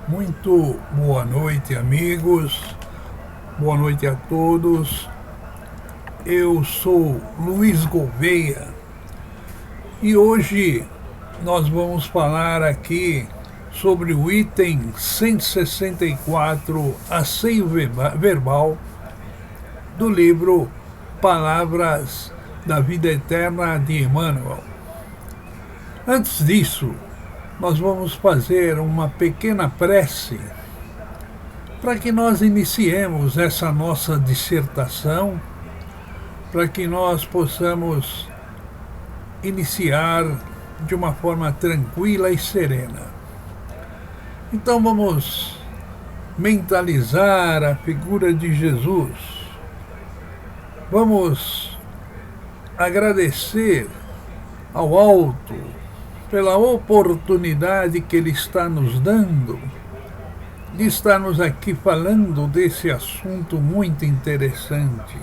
Muito boa noite, amigos. Boa noite a todos. Eu sou Luiz Gouveia e hoje nós vamos falar aqui sobre o item 164, asseio verbal, do livro Palavras da Vida Eterna de Emmanuel. Antes disso, nós vamos fazer uma pequena prece para que nós iniciemos essa nossa dissertação, para que nós possamos iniciar de uma forma tranquila e serena. Então vamos mentalizar a figura de Jesus. Vamos agradecer ao alto pela oportunidade que Ele está nos dando de estarmos aqui falando desse assunto muito interessante.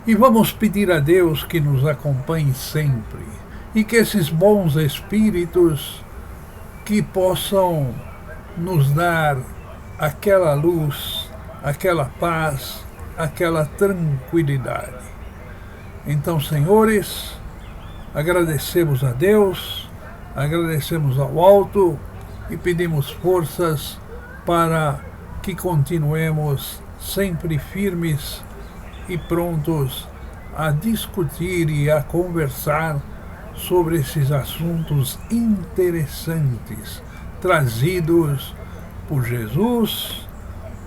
E vamos pedir a Deus que nos acompanhe sempre e que esses bons espíritos que possam nos dar aquela luz, aquela paz, aquela tranquilidade. Então, senhores, agradecemos a Deus, agradecemos ao alto e pedimos forças para que continuemos sempre firmes e prontos a discutir e a conversar sobre esses assuntos interessantes trazidos por Jesus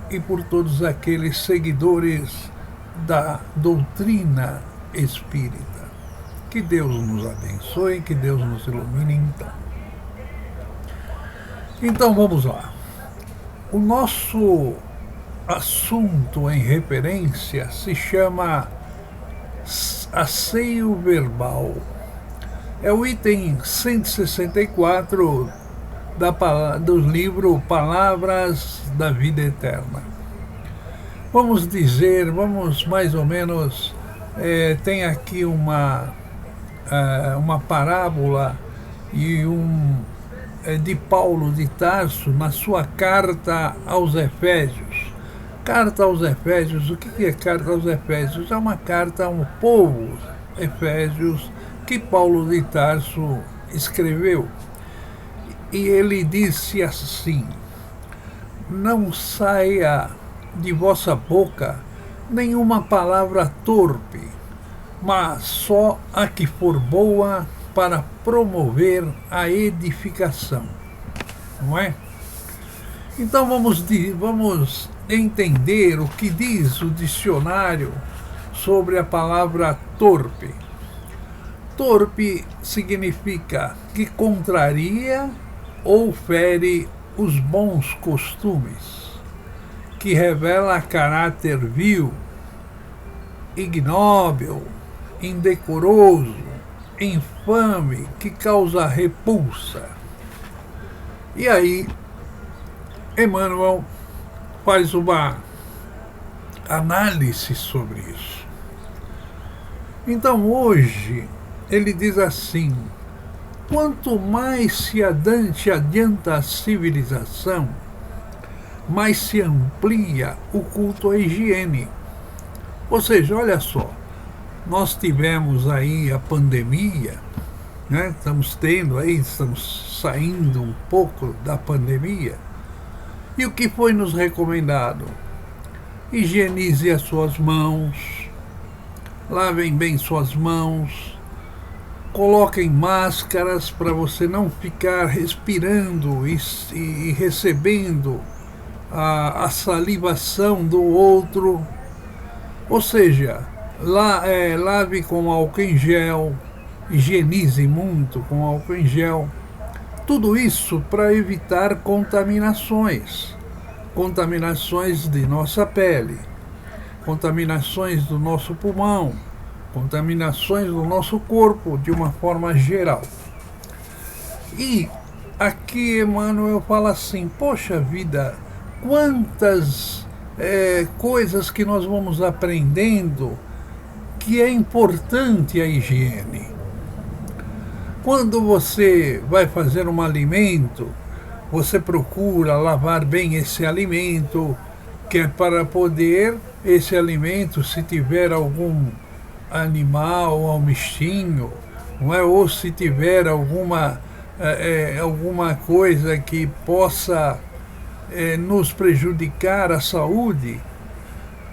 e por todos aqueles seguidores da doutrina espírita. Que Deus nos abençoe, que Deus nos ilumine então. Então vamos lá. O nosso assunto em referência se chama asseio verbal. É o item 164 do livro Palavras da Vida Eterna. Vamos mais ou menos, tem aqui uma parábola e de Paulo de Tarso na sua carta aos Efésios. Carta aos Efésios, o que é carta aos Efésios? É uma carta a um povo, Efésios, que Paulo de Tarso escreveu. E ele disse assim: não saia de vossa boca nenhuma palavra torpe, mas só a que for boa para promover a edificação. Não é? Então vamos entender o que diz o dicionário sobre a palavra torpe. Torpe significa que contraria ou fere os bons costumes, que revela caráter vil, ignóbil, indecoroso, infame, que causa repulsa. E aí, Emmanuel faz uma análise sobre isso. Então hoje ele diz assim: quanto mais se adianta a civilização, mais se amplia o culto à higiene. Ou seja, olha só, nós tivemos aí a pandemia, né? Estamos saindo um pouco da pandemia. E o que foi nos recomendado? Higienize as suas mãos, lavem bem suas mãos, coloquem máscaras para você não ficar respirando e recebendo a salivação do outro. Ou seja, lave com álcool em gel, higienize muito com álcool em gel. Tudo isso para evitar contaminações de nossa pele, contaminações do nosso pulmão, contaminações do nosso corpo de uma forma geral. E aqui Emmanuel fala assim: poxa vida, quantas coisas que nós vamos aprendendo que é importante a higiene. Quando você vai fazer um alimento, você procura lavar bem esse alimento, que é para poder esse alimento, se tiver algum animal, um bichinho, não é? Ou se tiver alguma coisa que possa nos prejudicar a saúde,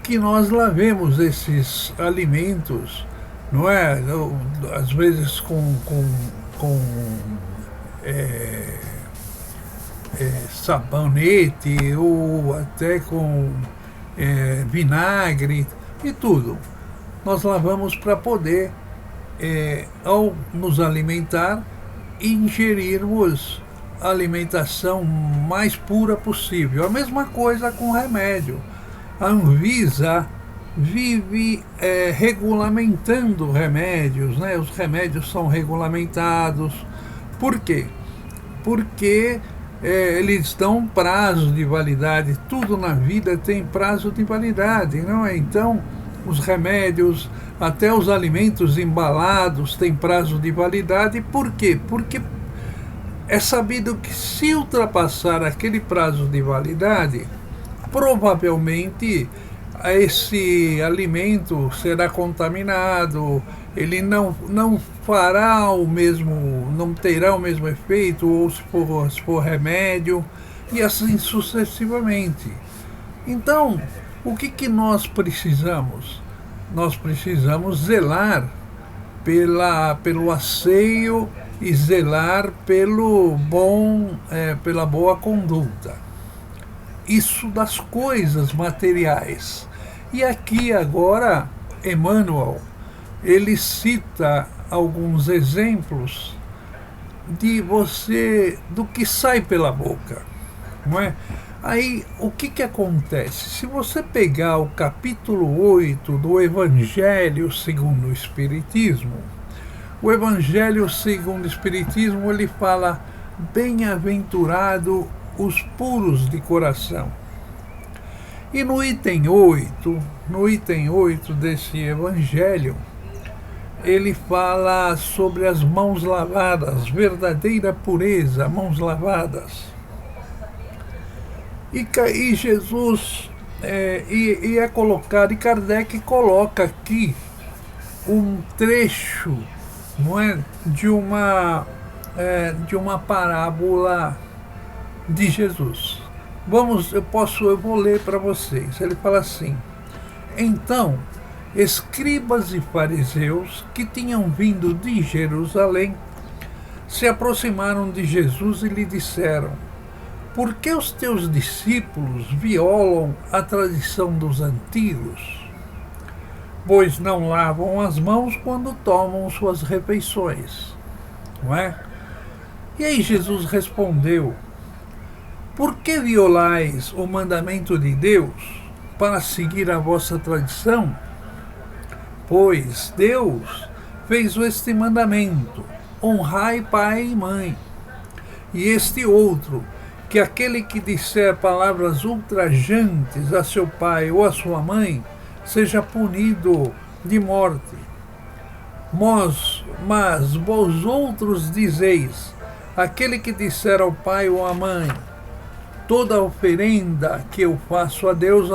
que nós lavemos esses alimentos, não é? Às vezes com sabonete ou até com vinagre e tudo. Nós lavamos para poder, ao nos alimentar, ingerirmos a alimentação mais pura possível. A mesma coisa com remédio. A Anvisa vive regulamentando remédios, né? Os remédios são regulamentados. Por quê? Porque eles dão prazo de validade. Tudo na vida tem prazo de validade, não é? Então, os remédios, até os alimentos embalados têm prazo de validade. Por quê? Porque é sabido que se ultrapassar aquele prazo de validade, provavelmente esse alimento será contaminado, ele não fará o mesmo, não terá o mesmo efeito, ou se for remédio, e assim sucessivamente. Então, o que nós precisamos? Nós precisamos zelar pelo asseio e zelar pela boa conduta. Isso das coisas materiais. E aqui agora, Emmanuel, ele cita alguns exemplos do que sai pela boca, não é? Aí, o que acontece? Se você pegar o capítulo 8 do Evangelho segundo o Espiritismo, o Evangelho segundo o Espiritismo, ele fala: bem-aventurado os puros de coração. E no item 8 desse Evangelho, ele fala sobre as mãos lavadas, verdadeira pureza, mãos lavadas. E Jesus é colocado, e Kardec coloca aqui um trecho, não é, de uma parábola de Jesus. Eu vou ler para vocês. Ele fala assim: então, escribas e fariseus que tinham vindo de Jerusalém se aproximaram de Jesus e lhe disseram: por que os teus discípulos violam a tradição dos antigos? Pois não lavam as mãos quando tomam suas refeições, não é? E aí Jesus respondeu: por que violais o mandamento de Deus para seguir a vossa tradição? Pois Deus fez este mandamento: honrai pai e mãe. E este outro, que aquele que disser palavras ultrajantes a seu pai ou a sua mãe, seja punido de morte. Mas vós outros dizeis: aquele que disser ao pai ou à mãe, toda oferenda que eu faço a Deus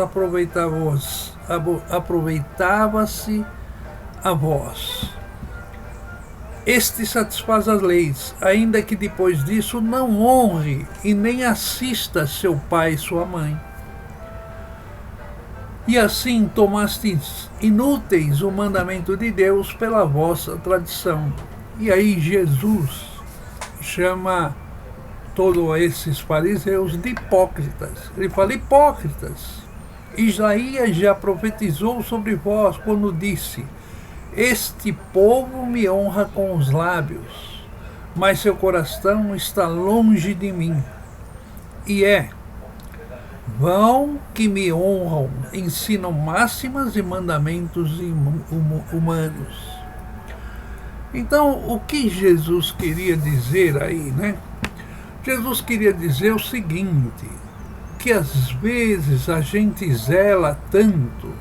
aproveitava-se a vós. Este satisfaz as leis, ainda que depois disso não honre e nem assista seu pai e sua mãe. E assim tomastes inúteis o mandamento de Deus pela vossa tradição. E aí Jesus chama todos esses fariseus de hipócritas. Ele fala: hipócritas, Isaías já profetizou sobre vós quando disse: este povo me honra com os lábios, mas seu coração está longe de mim. E vão que me honram, ensinam máximas e mandamentos humanos. Então, o que Jesus queria dizer aí, né? Jesus queria dizer o seguinte, que às vezes a gente zela tanto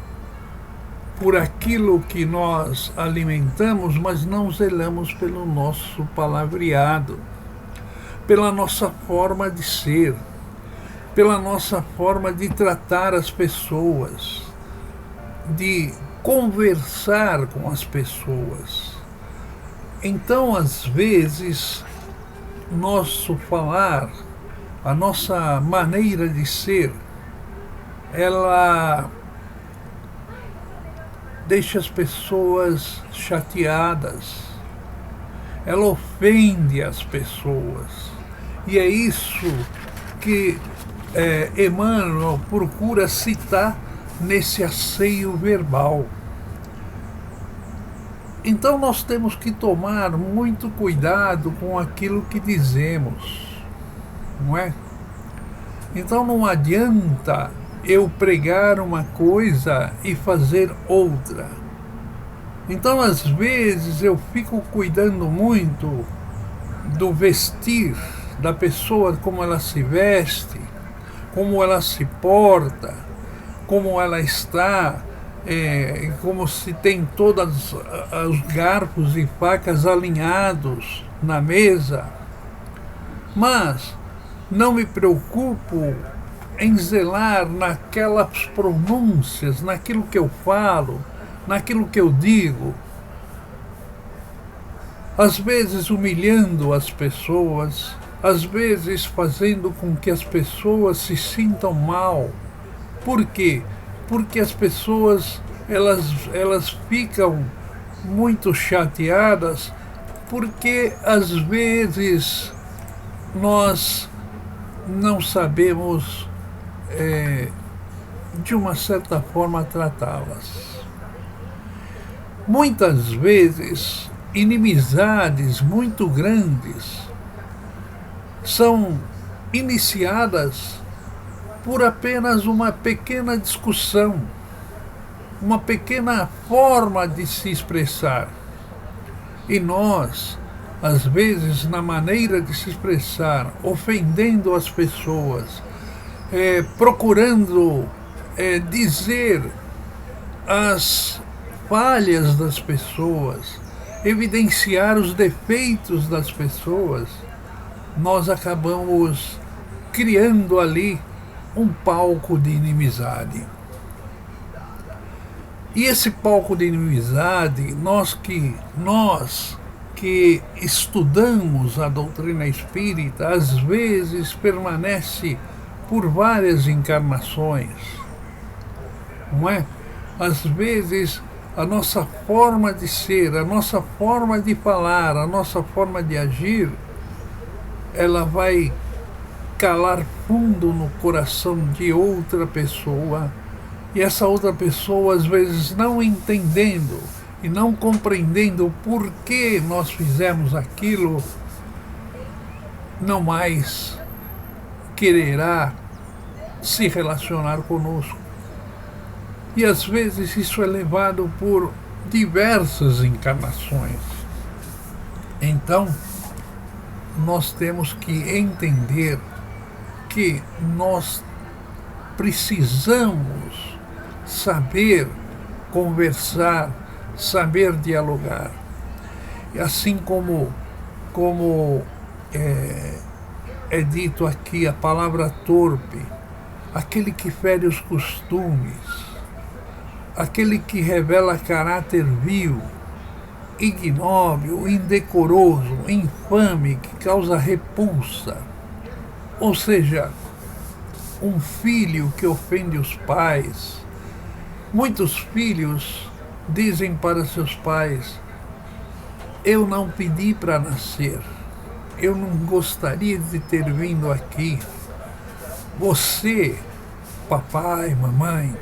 por aquilo que nós alimentamos, mas não zelamos pelo nosso palavreado. pela nossa forma de ser, pela nossa forma de tratar as pessoas, de conversar com as pessoas. Então, às vezes, nosso falar, a nossa maneira de ser, ela deixa as pessoas chateadas, ela ofende as pessoas. E é isso que Emmanuel procura citar nesse asseio verbal. Então nós temos que tomar muito cuidado com aquilo que dizemos, não é? Então não adianta eu pregar uma coisa e fazer outra. Então às vezes eu fico cuidando muito do vestir da pessoa, como ela se veste, como ela se porta, como ela está, como se tem todos os garfos e facas alinhados na mesa. Mas não me preocupo em zelar naquelas pronúncias, naquilo que eu falo, naquilo que eu digo. Às vezes humilhando as pessoas, às vezes fazendo com que as pessoas se sintam mal. Por quê? Porque as pessoas elas ficam muito chateadas porque às vezes nós não sabemos de uma certa forma tratá-las. Muitas vezes inimizades muito grandes são iniciadas por apenas uma pequena discussão, uma pequena forma de se expressar. E nós, às vezes, na maneira de se expressar, ofendendo as pessoas, procurando dizer as falhas das pessoas, evidenciar os defeitos das pessoas, nós acabamos criando ali um palco de inimizade. E esse palco de inimizade, nós que estudamos a doutrina espírita, às vezes permanece por várias encarnações, não é? Às vezes a nossa forma de ser, a nossa forma de falar, a nossa forma de agir, ela vai calar fundo no coração de outra pessoa, e essa outra pessoa, às vezes, não entendendo e não compreendendo o porquê nós fizemos aquilo, não mais quererá se relacionar conosco. E às vezes isso é levado por diversas encarnações. Então, nós temos que entender que nós precisamos saber conversar, saber dialogar. E assim como é dito aqui, a palavra torpe, aquele que fere os costumes, aquele que revela caráter vil, ignóbil, indecoroso, infame, que causa repulsa. Ou seja, um filho que ofende os pais. Muitos filhos dizem para seus pais: eu não pedi para nascer, eu não gostaria de ter vindo aqui. Você, papai, mamãe,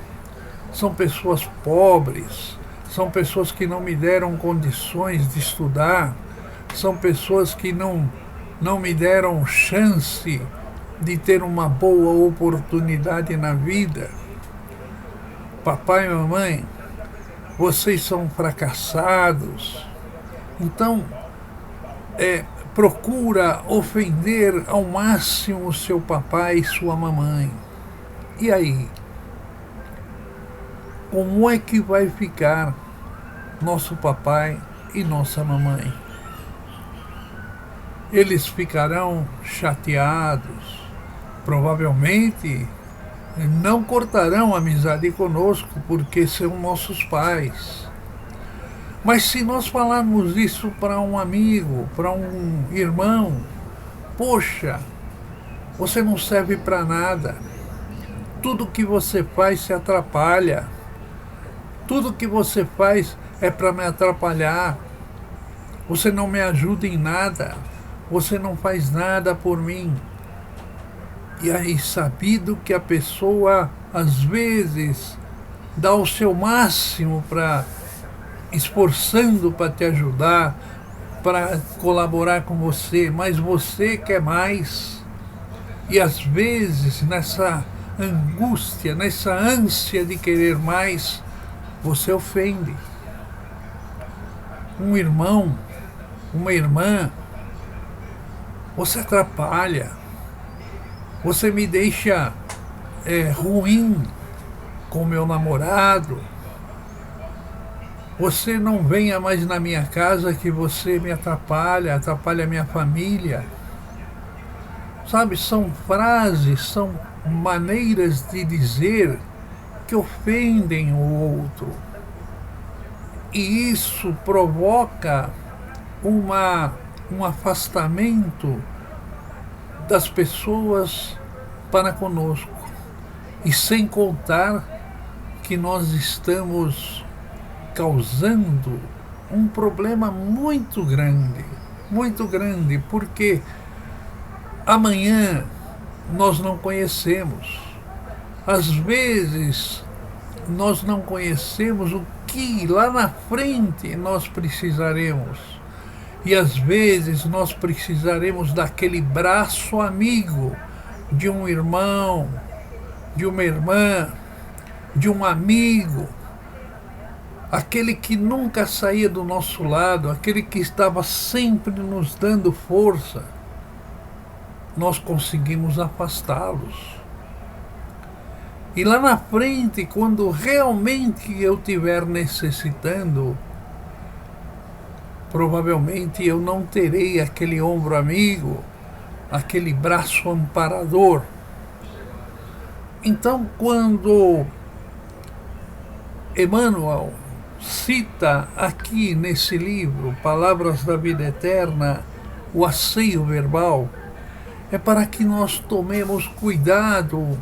são pessoas pobres, são pessoas que não me deram condições de estudar, são pessoas que não me deram chance de ter uma boa oportunidade na vida. Papai e mamãe, vocês são fracassados. Então, procura ofender ao máximo seu papai e sua mamãe. E aí? Como é que vai ficar nosso papai e nossa mamãe? eles ficarão chateados, provavelmente não cortarão amizade conosco porque são nossos pais. Mas se nós falarmos isso para um amigo, para um irmão, poxa, você não serve para nada. Tudo que você faz se atrapalha. Tudo que você faz é para me atrapalhar. Você não me ajuda em nada. Você não faz nada por mim. E aí, sabido que a pessoa, às vezes, dá o seu máximo para esforçando para te ajudar, para colaborar com você, mas você quer mais. E às vezes, nessa angústia, nessa ânsia de querer mais, você ofende. Um irmão, uma irmã, você atrapalha. Você me deixa ruim com meu namorado. Você não venha mais na minha casa que você me atrapalha, atrapalha a minha família. Sabe, são frases, são maneiras de dizer que ofendem o outro. E isso provoca um afastamento das pessoas para conosco. E sem contar que nós estamos causando um problema muito grande, porque amanhã nós não conhecemos. Às vezes nós não conhecemos o que lá na frente nós precisaremos. E às vezes nós precisaremos daquele braço amigo de um irmão, de uma irmã, de um amigo, aquele que nunca saía do nosso lado, aquele que estava sempre nos dando força. Nós conseguimos afastá-los. E lá na frente, quando realmente eu estiver necessitando, provavelmente eu não terei aquele ombro amigo, aquele braço amparador. Então, quando Emmanuel cita aqui nesse livro, Palavras da Vida Eterna, o asseio verbal, é para que nós tomemos cuidado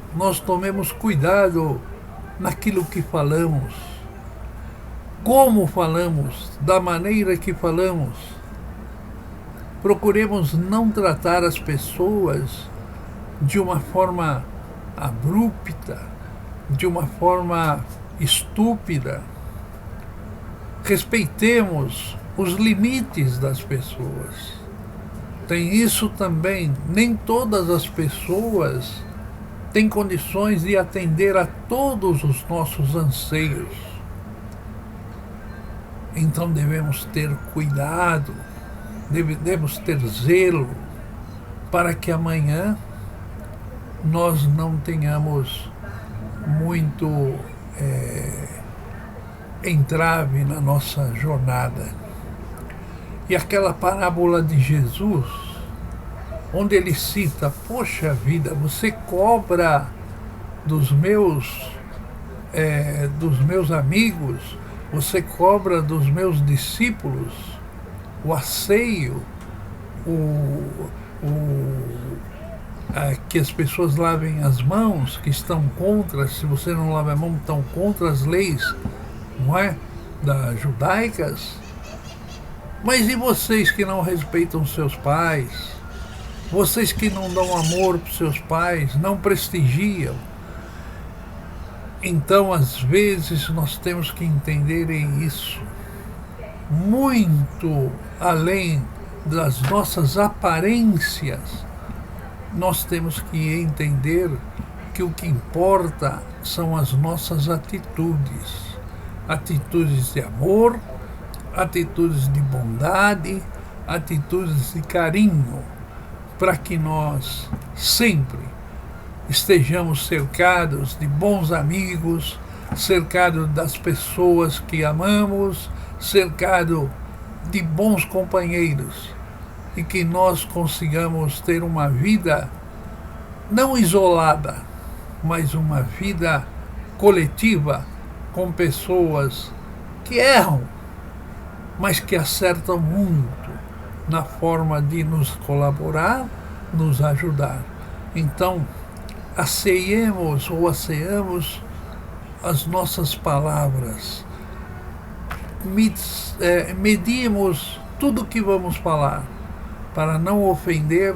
naquilo que falamos, como falamos, da maneira que falamos. Procuremos não tratar as pessoas de uma forma abrupta, de uma forma estúpida. Respeitemos os limites das pessoas. Tem isso também, nem todas as pessoas têm condições de atender a todos os nossos anseios. Então devemos ter cuidado, devemos ter zelo, para que amanhã nós não tenhamos muito entrave na nossa jornada. E aquela parábola de Jesus, onde ele cita, poxa vida, você cobra dos meus amigos, você cobra dos meus discípulos o asseio, que as pessoas lavem as mãos, que estão contra, se você não lava a mão, estão contra as leis, não é? Judaicas. Mas e vocês que não respeitam seus pais? Vocês que não dão amor para os seus pais, não prestigiam? Então, às vezes, nós temos que entender isso. Muito além das nossas aparências, nós temos que entender que o que importa são as nossas atitudes. Atitudes de amor, atitudes de bondade, atitudes de carinho, para que nós sempre estejamos cercados de bons amigos, cercados das pessoas que amamos, cercado de bons companheiros, e que nós consigamos ter uma vida não isolada, mas uma vida coletiva com pessoas que erram, mas que acertam muito na forma de nos colaborar, nos ajudar. Então, aceemos as nossas palavras, medimos tudo que vamos falar, para não ofender,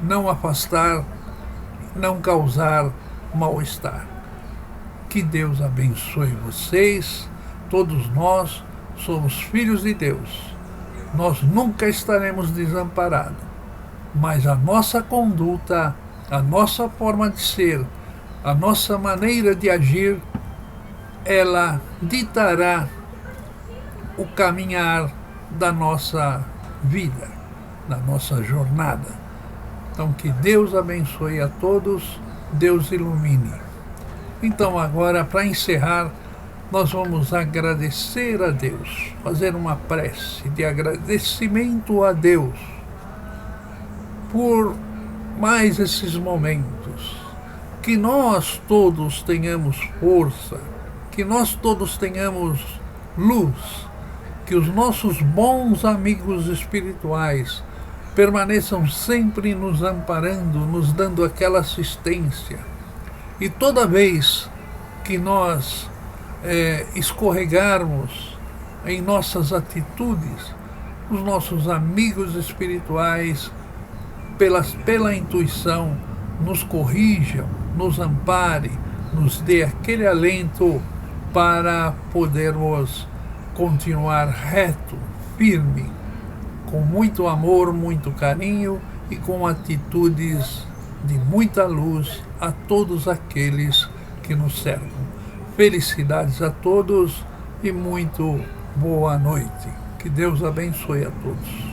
não afastar, não causar mal-estar. Que Deus abençoe vocês, todos nós somos filhos de Deus. Nós nunca estaremos desamparados, mas a nossa conduta, a nossa forma de ser, a nossa maneira de agir, ela ditará o caminhar da nossa vida, da nossa jornada. Então, que Deus abençoe a todos, Deus ilumine. Então, agora, para encerrar, nós vamos agradecer a Deus, fazer uma prece de agradecimento a Deus por mais esses momentos. Que nós todos tenhamos força, que nós todos tenhamos luz, que os nossos bons amigos espirituais permaneçam sempre nos amparando, nos dando aquela assistência. E toda vez que nós escorregarmos em nossas atitudes, os nossos amigos espirituais, pela intuição, nos corrijam, nos ampare, nos dê aquele alento para podermos continuar reto, firme, com muito amor, muito carinho e com atitudes de muita luz a todos aqueles que nos cercam. Felicidades a todos e muito boa noite. Que Deus abençoe a todos.